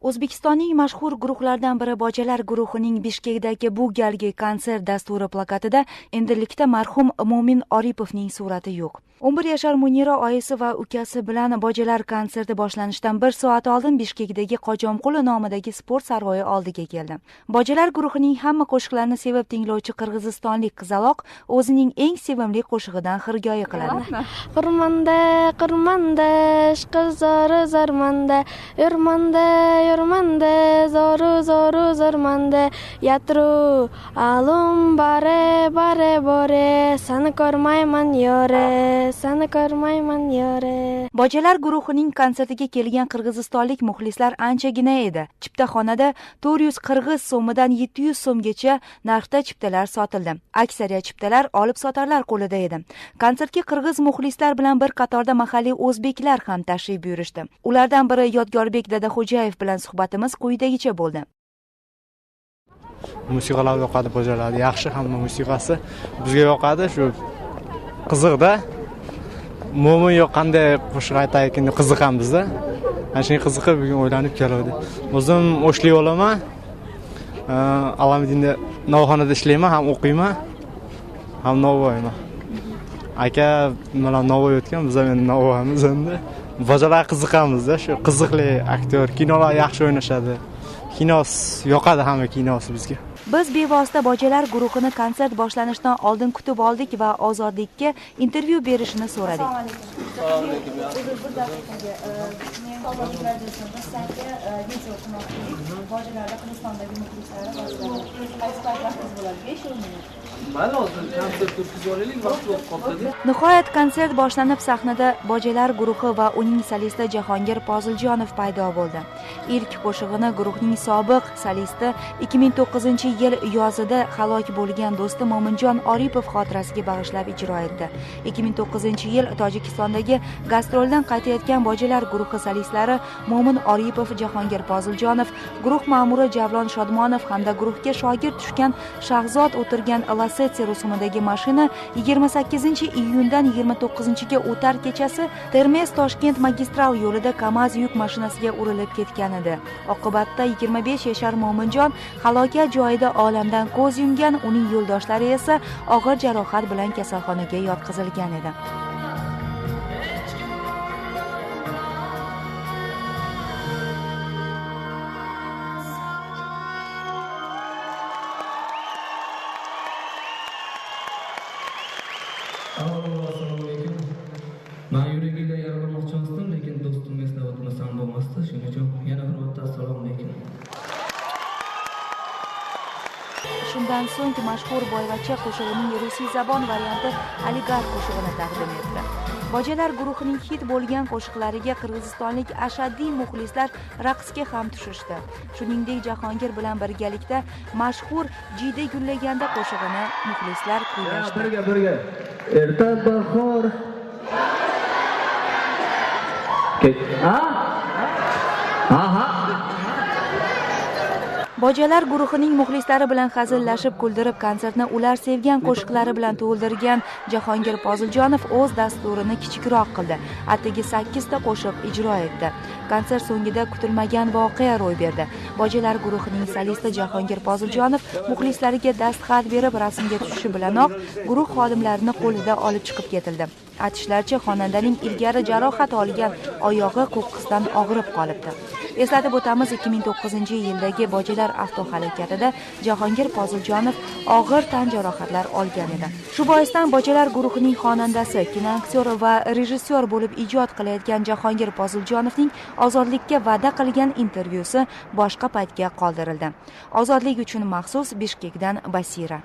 O'zbekistonning mashhur guruhlardan biri Bojalar guruhining Bishkekdagi bu galgi konsert dasturi plakatida endilikda marhum Mo'min Oripovning surati yo'q. 11 yashar Munira oyisi va ukasi bilan Bojalar konserti boshlanishidan 1 soat oldin Bishkekdagi Qojomquli nomidagi sport saroyi oldiga keldi. Bojalar guruhining hamma qo'shiqlarini sevib tinglovchi qirg'izistonlik qizaloq o'zining eng sevimli qo'shig'idan xirgoyi qiladi. Qirmanda, qirmanda, ishqizori zarmanda, yurmanda, yurmanda, zoru zoru zarmanda, yatru alum bare bare bore, seni ko'rmayman yore, seni ko'rmayman yore. Bojalar guruhining konsertiga kelgan qirg'izistonlik muxlislar anchagina edi. Chiptaxonada 400 qirg'iz so'midan 700 so'mgacha narxda chiptalar sotildi. Aksariyat chiptalar olib sotarlar qo'lida edi. Konsertga qirg'iz muxlislar bilan bir qatorda mahalliy o'zbeklar ham tashrif buyurishdi. Ulardan biri Yodgorbek Dadaxo'jayev bilan suhbatimiz quyidagicha bo'ldi. Musiqalar yoqadi Bojalar, yaxshi hamma musiqasi bizga yoqadi, shu qiziqda. Mo'min yo'q qanday qo'shiq aytay ekan qiziqam bizda. Ana shunga qiziqib bugun o'ylanib keldim. O'zim o'shlik olaman. Alamidinda novxonada ishlayman, ham o'qiyman, ham Navoiyman. Aka bilan Navoiy o'tgan, biz ham endi Navoiymiz endi. Bojalar qiziqamizda, shu qiziqli aktyor, kinolar yaxshi o'ynashadi. Kinos yoqadi hamma kinosi bizga. Biz bevosita Bojalar guruhini konsert boshlanishidan oldin kutib oldik va Ozodlikka intervyu berishini so'radik. Assalomu alaykum. Bojalarda Qirg'izistondagi muxlislari Nihoyat konsert boshlanib, sahnada Bojalar guruhi va uning solisti Jahongir Poziljonov paydo bo'ldi. Ilk qo'shig'ini guruhning sobiq solisti 2009-yil yozida halok bo'lgan do'sti Mo'minjon Oripov xotirasiga bag'ishlab ijro etdi. 2009-yil Tojikistondagi gastroldan qaytayotgan Bojalar guruhi solistlari Mo'min Oripov, Jahongir Poziljonov, guruh ma'muri Javlon Shodmonov hamda guruhga shogird tushgan Shahzod o'tirgan Lasetti rusumidagi mashina 28-iyundan 29-ga o'tar kechasi Termiz-Toshkent magistral yo'lida KAMAZ yuk mashinasiga urilib ketgan edi. Oqibatda 25 yashar Mo'minjon halokat joyida olamdan ko'z yumgan, uning yo'ldoshlari esa og'ir jarohat bilan kasalxonaga yotqizilgan edi. Assalomu alaykum. Men yuragimda yaramoqchi emasdim, lekin do'stim eslab o'tmasam bo'lmasdi. Shuning uchun yana bir marta assalomu alaykum. Shundan so'ng mashhur boyvachcha qo'shig'ining rusiy zabon varianti Oligar qo'shig'ini taqdim etdi. Bojalar guruhining hit bo'lgan qo'shiqlariga qirg'izistonlik ashaddiy muxlislar raqsga ham tushishdi. Shuningdek, Jahongir bilan birgalikda mashhur Jiyda gullaganda qo'shig'ini muxlislar kuylashdi. Birga. Erta bahor. Aha. Bojalar guruhining muxlislari bilan hazillashib, kuldirib, konsertni ular sevgan qo'shiqlari bilan to'ldirgan Jahongir Poziljonov o'z dasturini kichikroq qildi. Atigi 8 ta qo'shiq ijro etdi. Konsert so'ngida kutilmagan voqea ro'y berdi. Bojalar guruhining solisti Jahongir Poziljonov muxlislariga dastxat berib, rasmga tushishi bilanoq guruh xodimlarini qo'lida olib chiqib ketildi. Aytishlaricha, xonandaning ilgari jarohat olgan oyog'i ko'qqisdan og'rib qolibdi. Eslatib o'tamiz, 2009-yildagi Bojalar avtohalokatida Jahongir Poziljonov og'ir tan jarohatlar olgan edi. Shu boisdan Bojalar guruhining xonandasi, kinoaktyor va rejissyor bo'lib ijod qilayotgan Jahongir Poziljonovning Ozodlikka va'da qilgan intervyusi boshqa paytga qoldirildi. Ozodlik uchun maxsus Bishkekdan Basira.